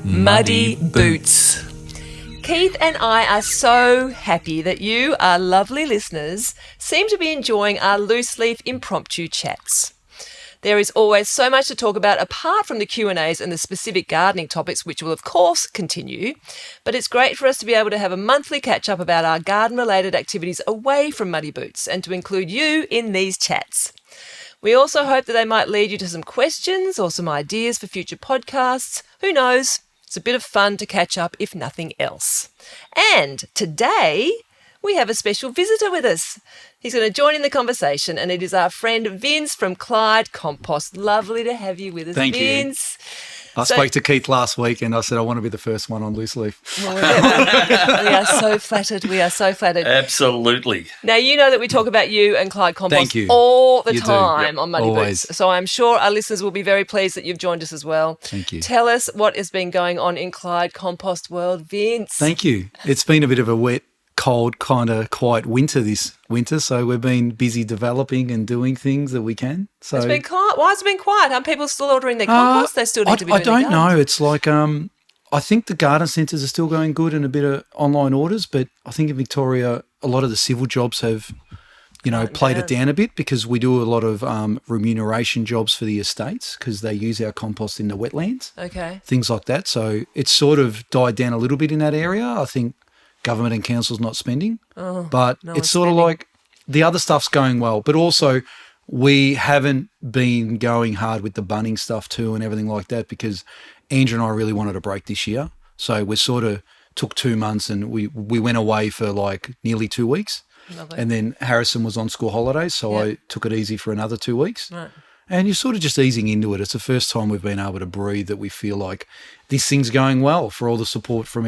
Muddy Boots. Keith and I are so happy that you, our lovely listeners, seem to be enjoying our loose leaf impromptu chats. There is always so much to talk about apart from the Q&As and the specific gardening topics, which will of course continue, but it's great for us to be able to have a monthly catch-up about our garden-related activities away from Muddy Boots and to include you in these chats. We also hope that they might lead you to some questions or some ideas for future podcasts. Who knows? It's a bit of fun to catch up if nothing else. And today we have a special visitor with us. He's going to join in the conversation, and it is our friend Vince from Clyde Compost. Lovely to have you with us, Thank Vince. I spoke to Keith last week and I said I want to be the first one on Loose Leaf. Well, we are so flattered. We are so flattered. Absolutely. Now, you know that we talk about you and Clyde Compost Thank you. all the You do. time Yep. on Muddy Always. Boots. So I'm sure our listeners will be very pleased that you've joined us as well. Thank you. Tell us what has been going on in Clyde Compost world, Vince. Thank you. It's been a bit of a wet, cold, kind of quiet winter this winter, so we've been busy developing and doing things that we can. So It's been quiet. Why has it been quiet? Aren't people still ordering their compost? They still need to be doing I don't their know. gardens. It's like I think the garden centres are still going good and a bit of online orders, but I think in Victoria a lot of the civil jobs have, played it down a bit because we do a lot of remuneration jobs for the estates because they use our compost in the wetlands, Okay. things like that. So it's sort of died down a little bit in that area. I think government and council's not spending, but it's sort of like the other stuff's going well. But also we haven't been going hard with the bunning stuff too and everything like that because Andrew and I really wanted a break this year. So we sort of took 2 months and we went away for like nearly 2 weeks. Lovely. And then Harrison was on school holidays, so I took it easy for another 2 weeks. Right. And you're sort of just easing into it. It's the first time we've been able to breathe that we feel like this thing's going well for all the support from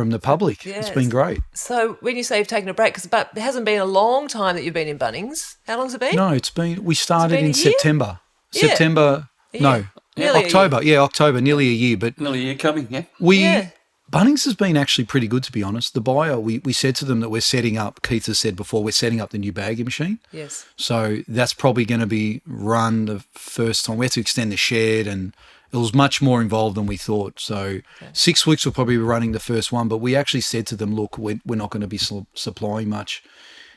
the public. Yes. It's been great. So when you say you've taken a break, but it hasn't been a long time that you've been in Bunnings. How long's it been? No, we started been a in year? September. Yeah. September, A no, year. Nearly a October. Yeah, October, nearly a year. But Nearly a year coming, yeah. Yeah. Bunnings has been actually pretty good, to be honest. The buyer, we said to them that we're setting up, Keith has said before, we're setting up the new bagging machine. Yes. So that's probably going to be run the first time. We had to extend the shed and it was much more involved than we thought. So 6 weeks we'll probably be running the first one, but we actually said to them, look, we're not going to be supplying much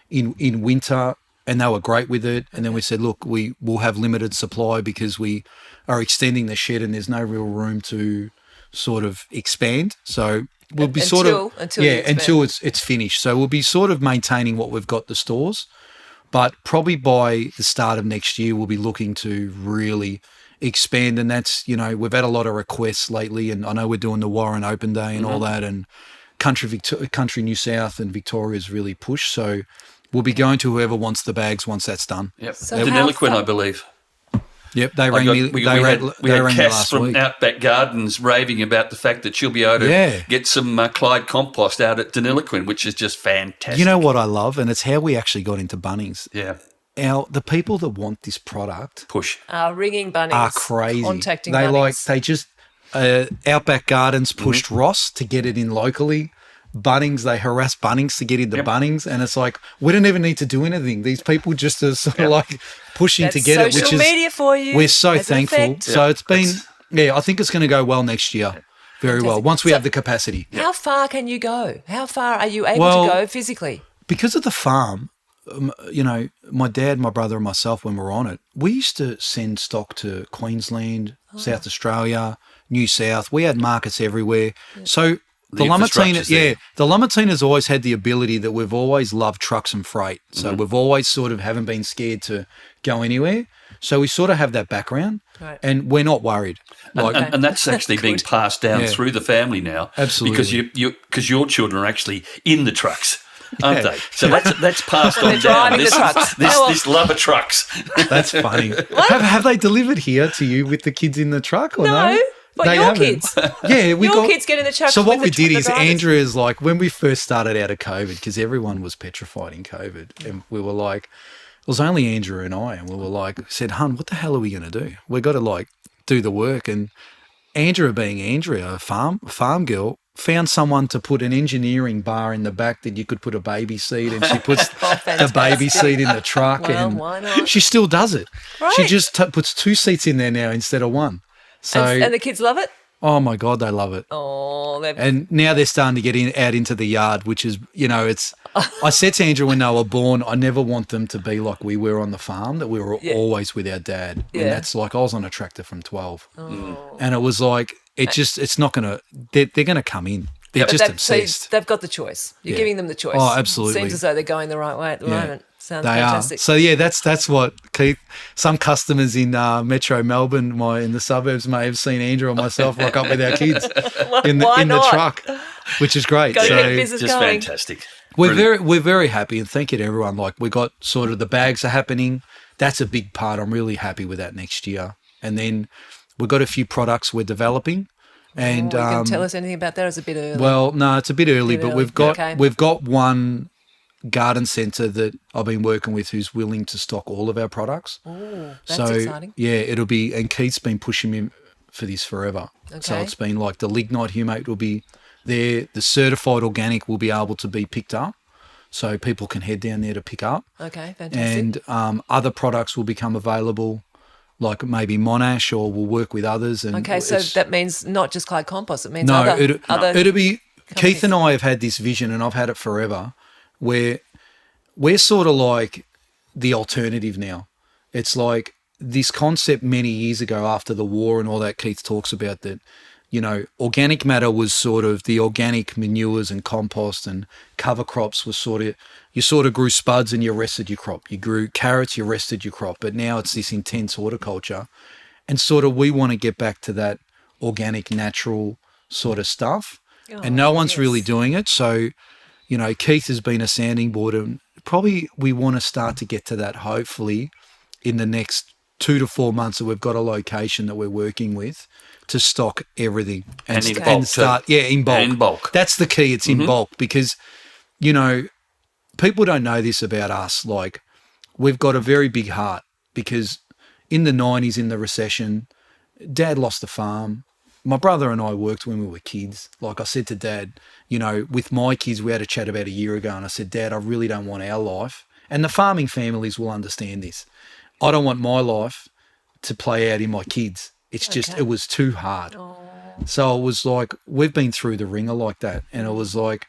in winter, and they were great with it. And then we said, look, we will have limited supply because we are extending the shed and there's no real room to sort of expand. So we'll be until it's finished. So we'll be sort of maintaining what we've got the stores, but probably by the start of next year we'll be looking to really expand. And that's, we've had a lot of requests lately, and I know we're doing the Warren Open Day and all that, and country New South and Victoria's really pushed. So we'll be going to whoever wants the bags once that's done. Yep. So Deniliquin, how I believe. Yep, they rang me. We They had rang me Cass last from week. Outback Gardens raving about the fact that she'll be able to get some Clyde compost out at Deniliquin, which is just fantastic. You know what I love, and it's how we actually got into Bunnings. Yeah. The people that want this product Push. Ringing Bunnings. are crazy. Contacting they Bunnings. Outback Gardens pushed Ross to get it in locally. Bunnings, they harass Bunnings to get into Bunnings, and it's like we don't even need to do anything. These people just are sort of like pushing That's to get it, which social is media for you. we're so Has an thankful. effect. So it's been, I think it's going to go well next year, very well, once we have the capacity. How far can you go? How far are you able Well, to go physically? Because of the farm, my dad, my brother and myself, when we were on it, we used to send stock to Queensland, South Australia, New South. We had markets everywhere. So the Lamartina's always had the ability that we've always loved trucks and freight. So we've always sort of haven't been scared to go anywhere. So we sort of have that background, and we're not worried. And that's actually being passed down through the family now. Absolutely. Because your children are actually in the trucks, aren't they? So that's passed on down. driving the trucks. This love of trucks. That's funny. Have they delivered here to you with the kids in the truck or no? But They your haven't. kids. Yeah, Your kids get in the truck. So what with we the did is drivers. Andrea's like, when we first started out of COVID, because everyone was petrified in COVID, and we were like, it was only Andrew and I, and we were like, said, hun, what the hell are we going to do? We've got to do the work. And Andrea, being Andrea, a farm girl, found someone to put an engineering bar in the back that you could put a baby seat, and she puts the baby seat in the truck. Well, and why not? she still does it. Right. She just puts 2 seats in there now instead of one. So And the kids love it? Oh my God, they love it. Oh, and now they're starting to get out into the yard, which is, it's. I said to Andrew when they were born, I never want them to be like we were on the farm, that we were always with our dad. Yeah. And that's like, I was on a tractor from 12. And it was like, it's not going to, they're going to come in. They're just obsessed. So they've got the choice. You're giving them the choice. Oh, absolutely. Seems as though they're going the right way at the moment. Sounds They fantastic. are. So that's what Keith. Some customers in Metro Melbourne, in the suburbs, may have seen Andrew or myself rock up with our kids in the truck, which is great. Go get business just going. Fantastic. We're very happy, and thank you to everyone. Like, we got sort of the bags are happening. That's a big part. I'm really happy with that next year. And then we've got a few products we're developing. And you can tell us anything about that? It's a bit early. Well, no, it's a bit early, but we've got one garden centre that I've been working with who's willing to stock all of our products. Oh, that's exciting. Yeah, it'll be, and Keith's been pushing me for this forever. Okay. So it's been like the lignite humate will be there, the certified organic will be able to be picked up, so people can head down there to pick up. Okay, fantastic. And other products will become available, like maybe Monash, or we'll work with others. And okay, so that means not just Clyde Compost, it means it'll be, companies. Keith and I have had this vision, and I've had it forever, where we're sort of like the alternative now. It's like this concept many years ago after the war and all that Keith talks about, that, organic matter was sort of the organic manures and compost, and cover crops was you sort of grew spuds and you rested your crop. You grew carrots, you rested your crop. But now it's this intense horticulture. And sort of we want to get back to that organic, natural sort of stuff. And no one's really doing it. So, Keith has been a sounding board, and probably we want to start to get to that, hopefully, in the next 2 to 4 months, that we've got a location that we're working with to stock everything. And in bulk. Start, in bulk. And in bulk. That's the key. It's in bulk, because, people don't know this about us. Like, we've got a very big heart, because in the 90s, in the recession, Dad lost the farm. My brother and I worked when we were kids. Like I said to Dad, with my kids, we had a chat about a year ago, and I said, Dad, I really don't want our life, and the farming families will understand this, I don't want my life to play out in my kids. It's just, it was too hard. So it was like, we've been through the ringer like that, and it was like,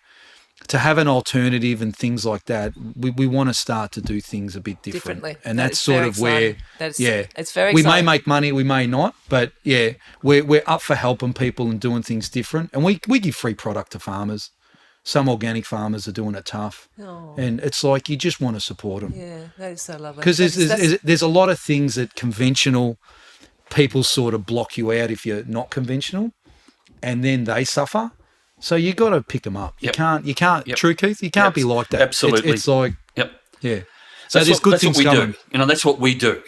to have an alternative and things like that, we want to start to do things a bit differently. And that's sort of where, it's very exciting. We may make money, we may not, but we're up for helping people and doing things different. And we give free product to farmers. Some organic farmers are doing it tough. And it's like, you just want to support them. Yeah, that is so lovely. Because there's a lot of things that conventional people sort of block you out if you're not conventional, and then they suffer. So you got to pick them up. You can't. True, Keith. You can't be like that. Absolutely. It's like, yeah. So that's there's good things what we coming. do. That's what we do.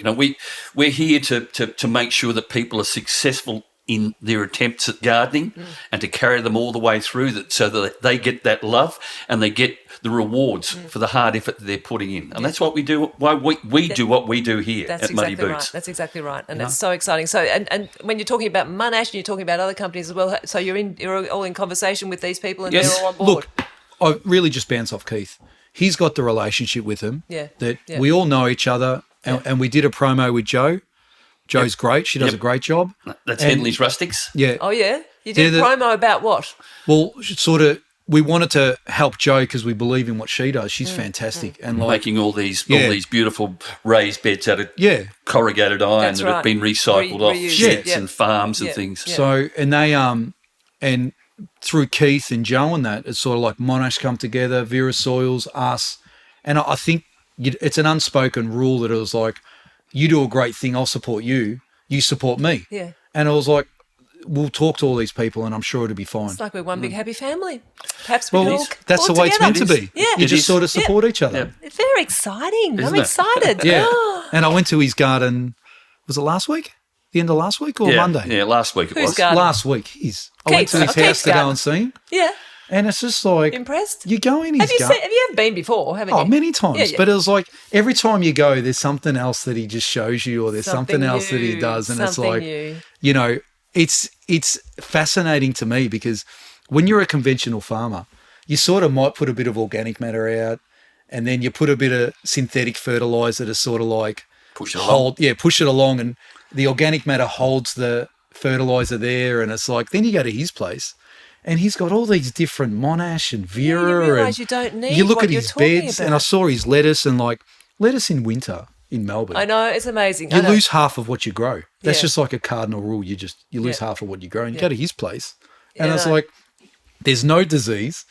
We're here to make sure that people are successful in their attempts at gardening, and to carry them all the way through, so that they get that love and they get the rewards for the hard effort that they're putting in. And that's what we do. Why we do what we do here at Muddy Boots. Right. That's exactly right, and it's so exciting. So, and when you're talking about Monash, and you're talking about other companies as well, so you're all in conversation with these people, and they're all on board. Look, I really just bounce off Keith. He's got the relationship with them. We all know each other, and we did a promo with Jo. Jo's great. She does a great job. That's Henley's Rustics. Yeah. Oh, yeah? You did a promo about what? Well, sort of, we wanted to help Jo because we believe in what she does. She's fantastic. And making all these beautiful raised beds out of corrugated iron that have been recycled off sheds and farms and things. Yeah. So, and they, and through Keith and Jo and that, it's sort of like Monash come together, Vera Soils, us. And I think it's an unspoken rule that it was like, you do a great thing, I'll support you, you support me. Yeah. And I was like, we'll talk to all these people and I'm sure it'll be fine. It's like we're one big happy family. Perhaps we can all that's the way together. It's meant to be. Yeah. You just sort of support each other. Yeah. It's very exciting. Isn't I'm excited. Yeah. And I went to his garden, was it last week? The end of last week or Monday? Yeah, last week it was. Garden? Last week. I went to his house to go and see him. Yeah. And it's just like... Impressed? You go in his garden. Have you ever been before, haven't you? Oh, many times. Yeah. But it was like every time you go, there's something else that he just shows you, or there's something else that he does. And it's like, it's fascinating to me, because when you're a conventional farmer, you sort of might put a bit of organic matter out, and then you put a bit of synthetic fertilizer to sort of like push it along. Push it along, and the organic matter holds the fertilizer there, and it's like then you go to his place, and he's got all these different Monash and Vera. You realise and you don't need you look what at you're his talking beds, about. and I saw his lettuce, and like lettuce in winter in Melbourne. I know, it's amazing. You I know. lose half of what you grow. That's Yeah. just like a cardinal rule. You lose Yeah. half of what you grow. And you Yeah. go to his place, and Yeah, it's I know. like there's no disease,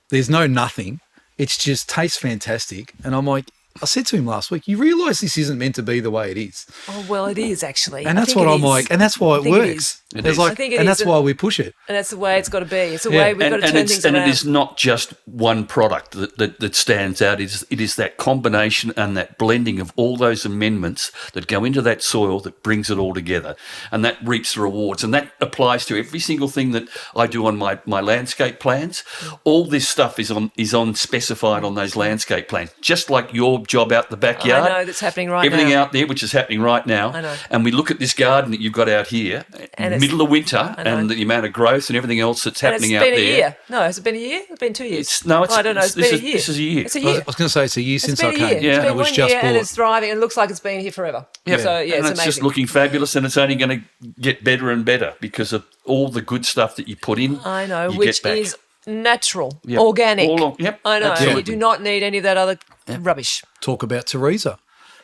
there's no nothing. It's just tastes fantastic. And I'm like, I said to him last week, you realise this isn't meant to be the way it is. Oh, well, it is actually. And I that's think what it I'm is. like, and that's why it think it works. is. It It's is. like, I think it and is. that's why we push it. And that's the way it's got to be. It's the Yeah. way we've got to turn things around. And it is not just one product that stands out. It is that combination and that blending of all those amendments that go into that soil that brings it all together, and that reaps the rewards. And that applies to every single thing that I do on my landscape plans. All this stuff is on specified on those landscape plans, just like your job out the backyard. I know, that's happening right Everything now. out there, which is happening right now. I know. And we look at this garden that you've got out here, And it's- middle of winter, I know. and the amount of growth and everything else that's And it's happening out been there. a year. No, has it been a year? It's been 2 years. No, I don't know. It's this been is- a year. this is a year. It's a I year. was going to say it's a year It's since been I a came. year. Yeah. It's And been it was one just year, and bought. it's thriving. And it looks like it's been here forever. Yeah. So, yeah, and it's it's amazing. just looking fabulous, and it's only going to get better and better because of all the good stuff that you put in. I know, you which get back. is natural, Yep. organic. Yep, I know. absolutely. You do not need any of that other rubbish. Talk about Teresa.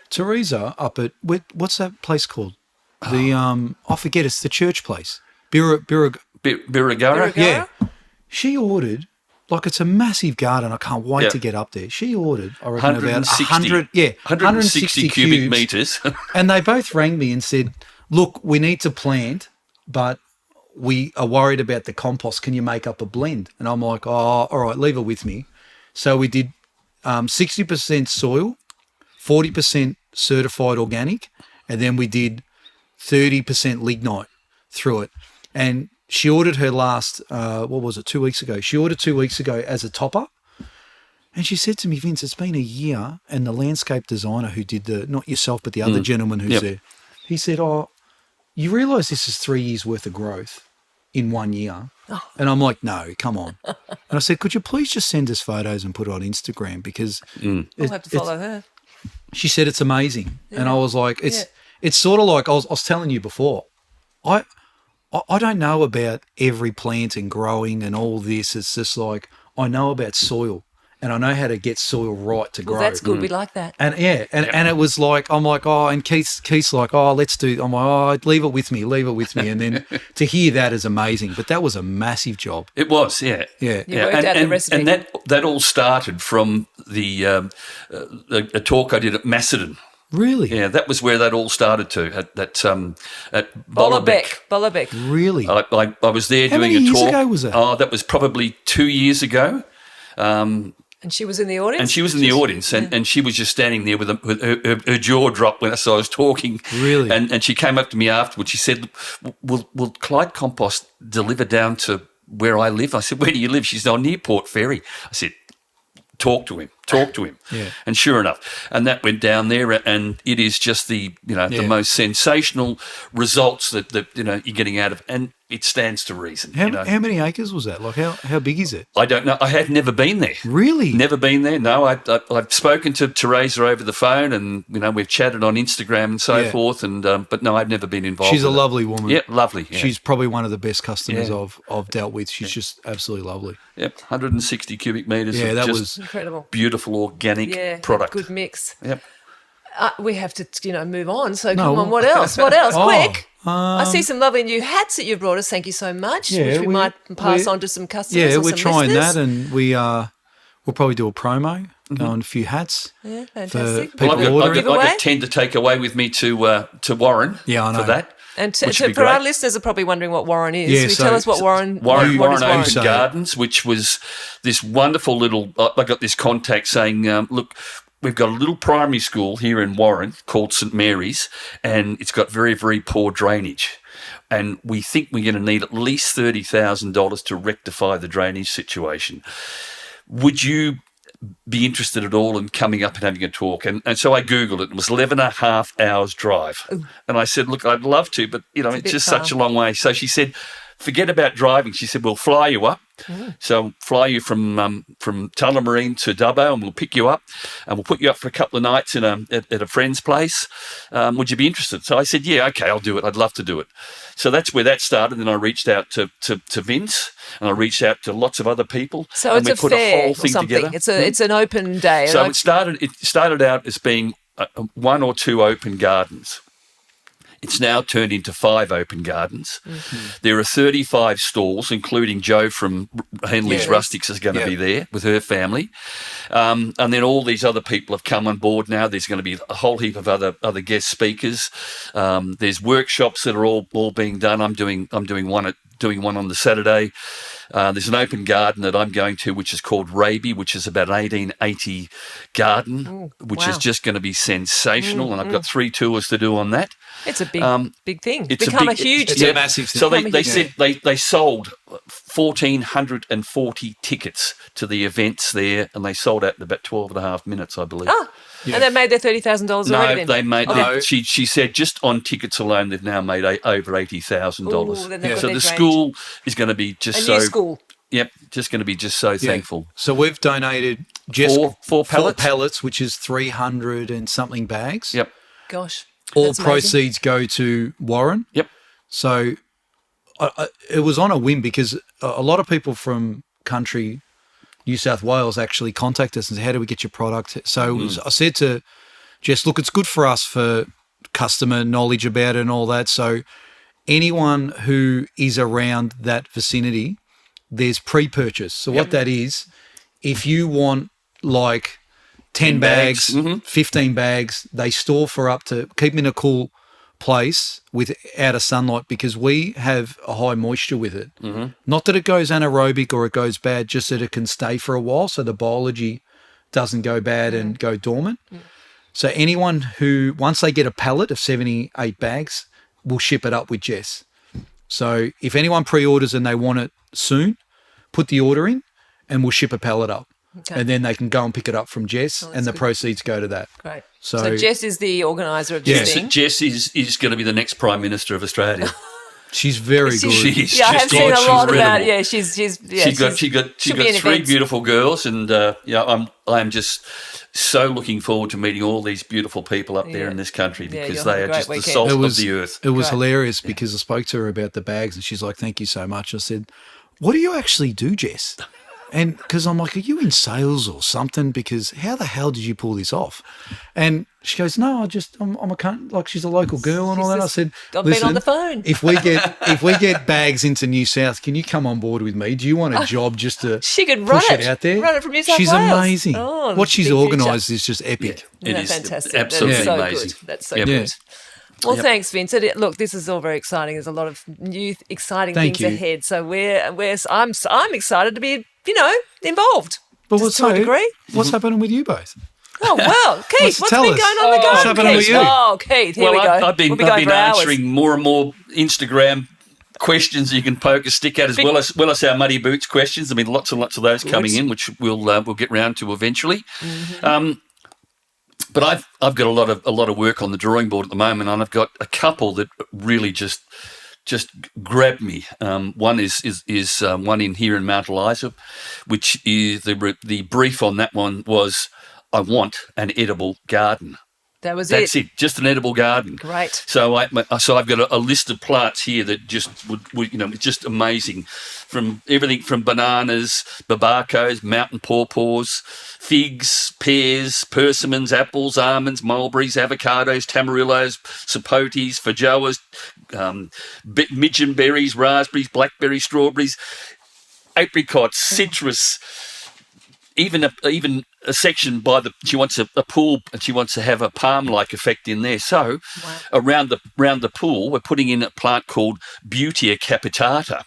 Teresa up at what's that place called? The I forget. It's the church place. Birregurra. Birregurra? Yeah, she ordered like it's a massive garden. I can't wait Yeah. to get up there. She ordered, I reckon, about 160 160 cubic cubes. metres. And they both rang me and said, "Look, we need to plant, but we are worried about the compost. Can you make up a blend?" And I'm like, "Oh, all right, leave it with me." So we did 60% soil, 40% certified organic, and then we did 30% lignite through it. And she ordered her last, 2 weeks ago? She ordered 2 weeks ago as a topper. And she said to me, "Vince, it's been a year." And the landscape designer who did not yourself, but the other gentleman who's Yep. there, he said, "Oh, you realise this is 3 years worth of growth in 1 year?" And I'm like, "No, come on." And I said, "Could you please just send us photos and put it on Instagram?" Because I'll have to follow her. she said it's amazing. And I was like, it's sort of like I was telling you before. I don't know about every plant and growing and all this. It's just like I know about soil and I know how to get soil right to grow. Well, that's good. We like that. And and it was like I'm like, oh, and Keith's like, oh, let's do. I'm like, oh, leave it with me. And then to hear that is amazing. But that was a massive job. It was, yeah. Yeah. You worked out the recipe. And that all started from a talk I did at Macedon. Really? Yeah, that was where that all started to, at Bollerbeck. Bollerbeck. Really? I was there How doing many a years talk. ago was that? Oh, that was probably 2 years ago. And she was in the audience? And she was in the audience, and she was just standing there with her jaw dropped when I was talking. Really? And she came up to me afterwards. She said, will Clyde Compost deliver down to where I live? I said, where do you live? She said, near Port Fairy. I said, talk to him. Yeah. And sure enough, and that went down there, and it is just the most sensational results that you're getting out of, and it stands to reason. How many acres was that? Like how big is it? I don't know. I had never been there. Really? Never been there. No, I've spoken to Teresa over the phone, and we've chatted on Instagram and so forth. And but no, I've never been involved. She's a with it. lovely woman. Yeah, lovely. Yeah. She's probably one of the best customers Yeah. I've dealt with. She's just absolutely lovely. Yep, 160 cubic metres. Yeah, of that just was incredible. beautiful organic product. Good mix. Yep. We have to, move on. So No, come on, what else? What else? Oh, Quick. I see some lovely new hats that you've brought us. Thank you so much. Yeah, which we might pass we- on to some customers. Yeah, or we're some trying listeners. that, and we'll probably do a promo, go on a few hats. Yeah, for fantastic. people Well, I've ordering. got 10 to take away with me to Warren. Yeah, I know. For that. And which would be for our great. listeners are probably wondering what Warren is. Yeah, Will you so- tell us what Warren Warren what is Warren? Open So- Gardens, which was this wonderful little. I got this contact saying, "Look, we've got a little primary school here in Warren called St Mary's, and it's got very, very poor drainage, and we think we're going to need at least $30,000 to rectify the drainage situation. Would you be interested at all in coming up and having a talk?" And so I Googled it. It was 11 and a half hours drive. And I said, look, I'd love to, but, it's bit just far. such a long way. So she said, forget about driving. She said, we'll fly you up. So fly you from Tullamarine to Dubbo, and we'll pick you up, and we'll put you up for a couple of nights at a friend's place. Would you be interested? So I said, yeah, okay, I'll do it. I'd love to do it. So that's where that started. Then I reached out to Vince, and I reached out to lots of other people. So and it's we a put fair a whole thing or something. together. It's an open day. So it started out as being 1 or 2 open gardens. It's now turned into 5 open gardens. There are 35 stalls, including Joe from Henley's Rustics is going to be there with her family. And then all these other people have come on board now. There's going to be a whole heap of other guest speakers. There's workshops that are all being done. I'm doing one on the Saturday. There's an open garden that I'm going to, which is called Raby, which is about an 1880 garden, which is just going to be sensational. And I've got 3 tours to do on that. It's a big thing. It's a massive thing. So they said they sold 1,440 tickets to the events there, and they sold out in about 12.5 minutes, I believe. Oh, and they made their $30,000 already. No, they made. No, she said just on tickets alone, they've now made over $80,000. So the school is going to be just a new school. Yep, just going to be just so thankful. So we've donated just four pallets? 4 pallets, which is 300 and something bags. Yep. Gosh. All proceeds go to Warren. Yep. So it was on a whim because a lot of people from country New South Wales actually contact us and say, how do we get your product? So I said to Jess, look, it's good for us for customer knowledge about it and all that. So anyone who is around that vicinity, there's pre-purchase. So what that is, if you want like 10 bags, 15 bags, they store for up to, keep them in a cool place without a sunlight because we have a high moisture with it. Not that it goes anaerobic or it goes bad, just that it can stay for a while so the biology doesn't go bad and go dormant. So anyone who, once they get a pallet of 78 bags, will ship it up with Jess. So if anyone pre-orders and they want it soon, put the order in and we'll ship a pallet up. Okay. And then they can go and pick it up from Jess and the proceeds go to that. Great. So Jess is the organiser of this thing. Jess is going to be the next Prime Minister of Australia. She's very good. She's I have seen a lot about. Yeah, she's she got 3 beautiful girls, and I'm just so looking forward to meeting all these beautiful people up there in this country because they are just the salt of the earth. It was hilarious because I spoke to her about the bags and she's like, "Thank you so much." I said, "What do you actually do, Jess?" And because I'm like, are you in sales or something? Because how the hell did you pull this off? And she goes, no, I'm a cunt. Like she's a local girl and all that. I said, I've been on the phone. if we get bags into New South, can you come on board with me? Do you want a job just to she could push it out there? Run it from New South She's Wales. Amazing. Oh, what she's organised is just epic. It is fantastic. Absolutely so amazing. Good. That's so good. Well, thanks, Vince. Look, this is all very exciting. There's a lot of new, exciting things ahead. So I'm excited to be, involved. But to a degree. What's happening with you both? Oh, well, Keith, what's been going on the garden? What's happening with you? Oh, Keith, here we go. I've been answering more and more Instagram questions you can poke a stick at, as well as our muddy boots questions. I mean, lots and lots of those coming in, which we'll get round to eventually. But I've got a lot of work on the drawing board at the moment, and I've got a couple that really just grabbed me. One is one in here in Mount Eliza, which is the brief on that one was, I want an edible garden. That's it. Just an edible garden. Great. So I've got a list of plants here that just would just amazing, from everything from bananas, babacos, mountain pawpaws, figs, pears, persimmons, apples, almonds, mulberries, avocados, tamarillos, sapotes, feijoas, midgeonberries, raspberries, blackberries, strawberries, apricots, citrus. Even a section she wants a pool, and she wants to have a palm-like effect in there. So around the pool, we're putting in a plant called Butea capitata,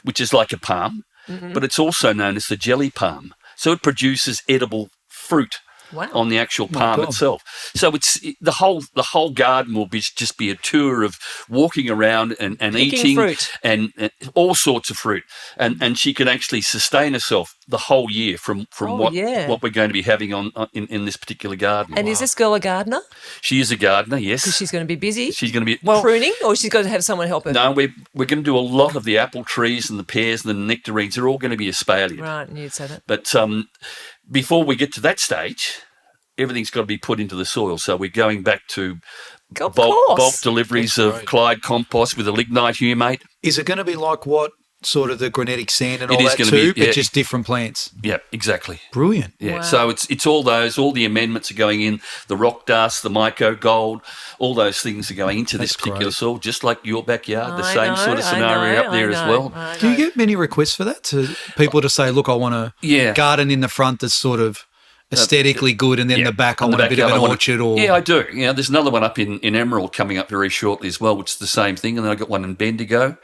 which is like a palm, but it's also known as the jelly palm. So it produces edible fruit. Wow. on the actual palm God. itself. So it's the whole garden will just be a tour of walking around and Picking eating fruit. and all sorts of fruit, and she can actually sustain herself the whole year from what we're going to be having on in this particular garden. And is this girl a gardener? She is a gardener, yes. Because she's going to be busy. She's going to be pruning, or she's going to have someone help her. No, we're going to do a lot of the apple trees and the pears and the nectarines. They're all going to be espaliered. Right, and you'd say that. But before we get to that stage, everything's got to be put into the soil. So we're going back to bulk deliveries of Clyde Compost with a lignite humate. Is it going to be like what sort of the granitic sand and It all is that gonna too, be, yeah. but just different plants? Yeah, exactly. Brilliant. Yeah, Wow. so it's all the amendments are going in, the rock dust, the myco gold, all those things are going into this That's particular great. soil, just like your backyard, the I same know, sort of I scenario know, up there I as know, well. I Do you know. get many requests for that, to people to say, look, I want a Yeah. garden in the front that's sort of aesthetically good, and then Yeah, the back I and the want a bit of backyard, an I want orchard? Or Yeah, I do. Yeah, there's another one up in Emerald coming up very shortly as well, which is the same thing. And then I got one in Bendigo,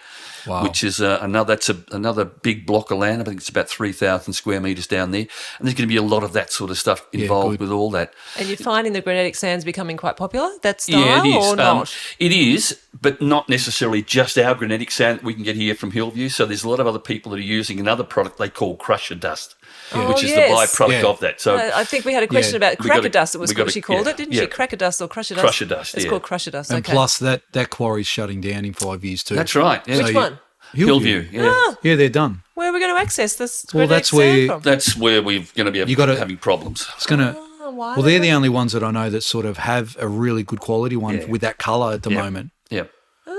Wow. which is another big block of land. I think it's about 3,000 square metres down there. And there's going to be a lot of that sort of stuff involved good. with all that. And you're finding the granitic sands becoming quite popular, that style, Yeah, it is. or not? It is, but not necessarily just our granitic sand that we can get here from Hillview. So there's a lot of other people that are using another product they call crusher dust, which is yes. the byproduct Yeah. of that. So I think we had a question Yeah. about We gotta- cracker dust. It was we gotta- what she called yeah, it, didn't yeah. she? Cracker dust or crusher dust? Crusher dust, It's yeah. called crusher dust. and Okay. plus that quarry's shutting down in 5 years too. that's right. Yeah. Which one? Hillview, yeah. Yeah, they're done. Where are we going to access this? Well, granitic that's sand where- from? That's where we're going to be You gotta- having problems. It's gonna. Oh, why Well, they're the only ones that I know that sort of have a really good quality one Yeah. with that colour at the Yeah. moment. Yeah.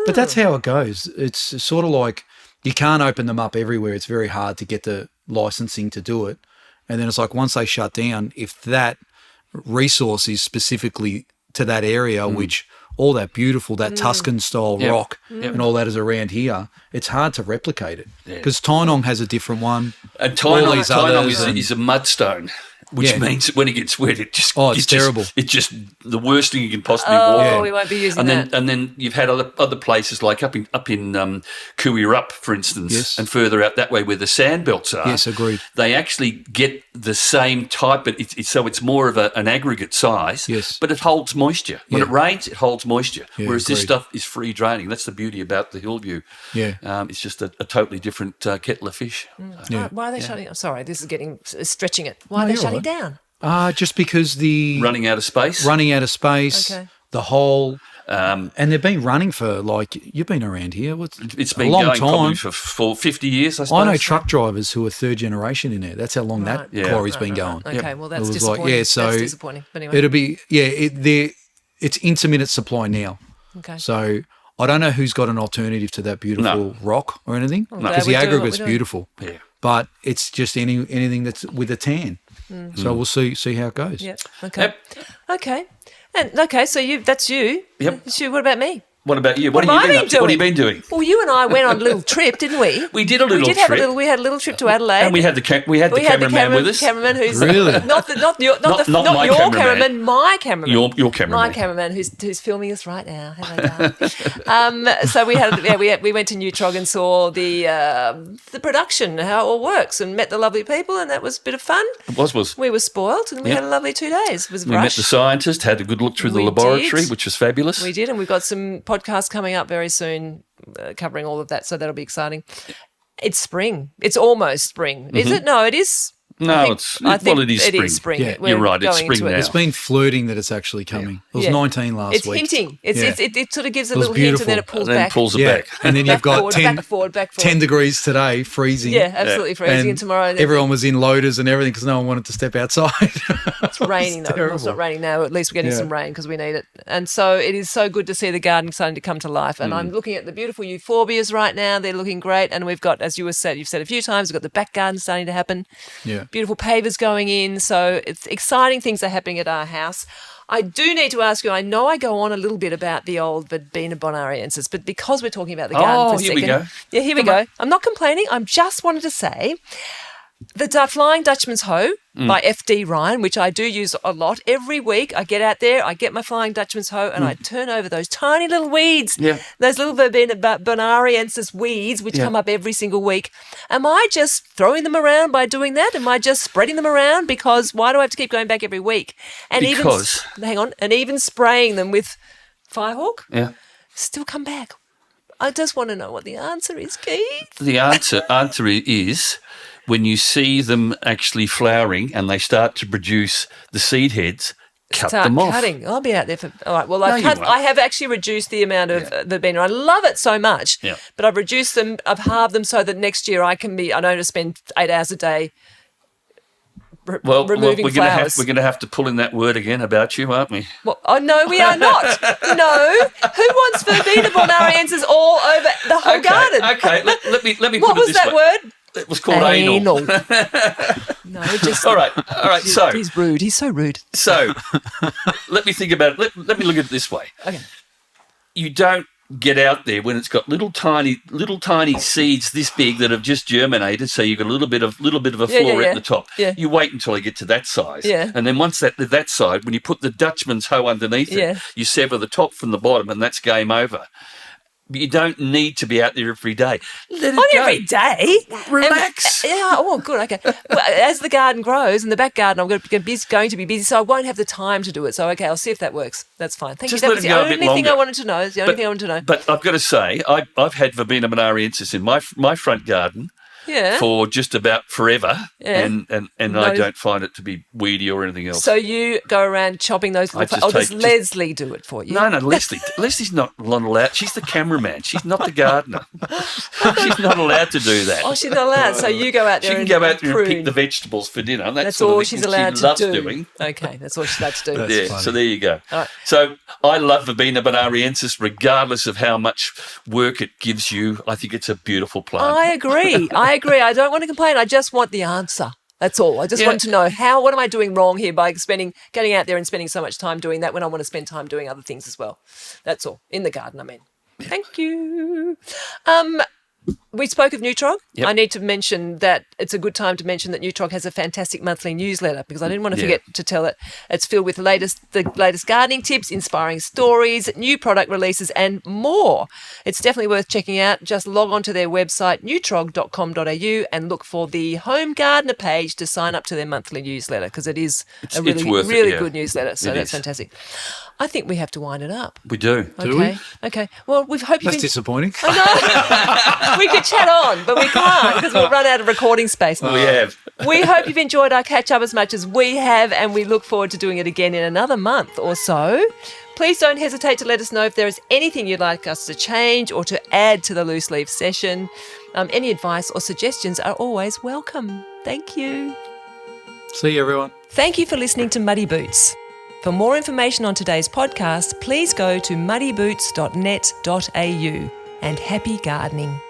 But that's how it goes. It's sort of like you can't open them up everywhere. It's very hard to get the licensing to do it. And then it's like once they shut down, if that resource is specifically to that area, which all that beautiful, that Tuscan style Yep. rock Yep. and all that is around here, it's hard to replicate it. Yeah. Because Tynong has a different one. And All Tynong these others is, and- is a mudstone, which Yeah. means when it gets wet, it just Oh, it's terrible. It's just the worst thing you can possibly Oh, walk Yeah. on. we won't be using And then that. and then you've had other places like up in Kooyurup, for instance, Yes. and further out that way where the sand belts are. Yes, agreed. They actually get the same type, but so it's more of an aggregate size. Yes. But it holds moisture. When Yeah. it rains, it holds moisture. Yeah, Whereas this agreed. stuff is free draining. That's the beauty about the Hillview. Yeah. It's just a totally different kettle of fish. Yeah. Why are they shutting? I'm sorry, this is stretching it. Why No, are they you're shutting right. down? Just because the Running out of space. running out of space, Okay. the whole, and they've been running for like you've been around here. It's a been long going probably time. for 50 years, I suppose. I know truck drivers who are third generation in there. That's how long that Yeah. quarry's been going. Okay, well, that's It was disappointing. like, yeah, so that's disappointing. But anyway, it'll be it's intermittent supply now. okay. So I don't know who's got an alternative to that beautiful rock or anything glad because we're the doing what aggregate's we're doing. beautiful. Yeah. But it's just anything that's with a tan. So we'll see how it goes. Yeah. Okay. Yep. Okay. And okay, so that's you. Yep. Sue, what about me? What about you? What have have you I been been up to? What have you doing? been doing? Well, you and I went on a little trip, didn't we? We did a little We did have trip. we had a little trip to Adelaide. And we had the cameraman with us. Cameraman who's Really? not your Not my your cameraman. cameraman, my cameraman. Your cameraman. My cameraman who's filming us right now. Hello, darling. So we went to New Trog and saw the production, how it all works, and met the lovely people, and that was a bit of fun. It was. We were spoiled, and we Yeah. had a lovely 2 days. It was We rush. met the scientist, had a good look through the We laboratory, did. which was fabulous. We did, and we've got some podcasts coming up very soon covering all of that, so that'll be exciting. It's spring. It's almost spring. Is it? No, it is. No, I think- it's I think it is spring. It is spring. Yeah, We're you're right, it's going into spring it. now. It's been flirting that it's actually coming. It was Yeah. 19 last It's week. hinting. It sort of gives a It was little hint, and then beautiful. it pulls And then back. pulls it Yeah, back. and then you've Back got forward, 10, back forward, back forward. 10 degrees today, freezing. Yeah, absolutely freezing. And tomorrow, everyone was in loaders and everything because no one wanted to step outside. it's raining though. Well, it's not raining now. At least we're getting Yeah. some rain because we need it. And so it is so good to see the garden starting to come to life. And I'm looking at the beautiful euphorbias right now. They're looking great. And we've got, as you've said a few times, we've got the back garden starting to happen. Yeah. Beautiful pavers going in. So it's exciting things are happening at our house. I do need to ask you, I know I go on a little bit about the old Verbena bonariensis, but because we're talking about the garden for a here second. we go. Yeah, here we go. I'm not complaining. I'm just wanted to say, The Flying Dutchman's Hoe by FD Ryan, which I do use a lot. Every week I get out there, I get my Flying Dutchman's Hoe and I turn over those tiny little weeds, those little Bonariensis weeds which come up every single week. Am I just throwing them around by doing that? Am I just spreading them around? Because why do I have to keep going back every week? And even spraying them with Firehawk, still come back. I just want to know what the answer is, Keith. The answer is when you see them actually flowering and they start to produce the seed heads, cut them off. Cutting. I'll be out there for. All right. Well, I have actually reduced the amount of the bean. I love it so much, but I've reduced them. I've halved them so that next year I don't have to spend 8 hours a day. Removing flowers. We're going to have to pull in that word again about you, aren't we? Well, oh, no, we are not. No. Who wants verbena bonariensis all over the whole garden? Okay, let me put it this way. What was that word? It was called anal. No, just... All right. So he's rude. He's so rude. So let me think about it. Let me look at it this way. Okay. You don't get out there when it's got little tiny seeds this big that have just germinated, so you've got a little bit of a floor at the top. Yeah. You wait until they get to that size. Yeah. And then once that side, when you put the Dutchman's hoe underneath it, you sever the top from the bottom and that's game over. You don't need to be out there every day. Let it Not go. every day. Relax. Good. Okay. Well, as the garden grows, in the back garden, I'm going to be busy, so I won't have the time to do it. So, okay, I'll see if that works. That's fine. Thank you. That was the only thing I wanted to know. It's the only thing I wanted to know. But I've got to say, I've had verbena bonariensis in my front garden for just about forever, and I don't find it to be weedy or anything else. So you go around chopping those little... does Leslie do it for you? No, Leslie's not allowed. She's the cameraman. She's not the gardener. She's not allowed to do that. Oh, she's not allowed. So you go out there and She can go out there and pick the vegetables for dinner. That's all she's allowed to do. Doing. Okay, that's all she's allowed to do. Yeah, so there you go. All right. So I love verbena bonariensis regardless of how much work it gives you. I think it's a beautiful plant. I agree. I don't want to complain. I just want the answer. That's all. I just want to know what am I doing wrong here by getting out there and spending so much time doing that when I want to spend time doing other things as well. That's all. In the garden, I mean. Thank you. We spoke of Nutrog. Yep. I need to mention that it's a good time to mention that Nutrog has a fantastic monthly newsletter because I didn't want to forget to tell it. It's filled with the latest gardening tips, inspiring stories, new product releases and more. It's definitely worth checking out. Just log on to their website, nutrog.com.au and look for the Home Gardener page to sign up to their monthly newsletter because it is a really good newsletter. So that's fantastic. I think we have to wind it up. We do. Do we? Okay. Well, we hope you've That's disappointing. I know. We could chat on, but we can't because we'll run out of recording space. We have. We hope you've enjoyed our catch-up as much as we have, and we look forward to doing it again in another month or so. Please don't hesitate to let us know if there is anything you'd like us to change or to add to the Loose Leaf session. Any advice or suggestions are always welcome. Thank you. See you, everyone. Thank you for listening to Muddy Boots. For more information on today's podcast, please go to muddyboots.net.au and happy gardening.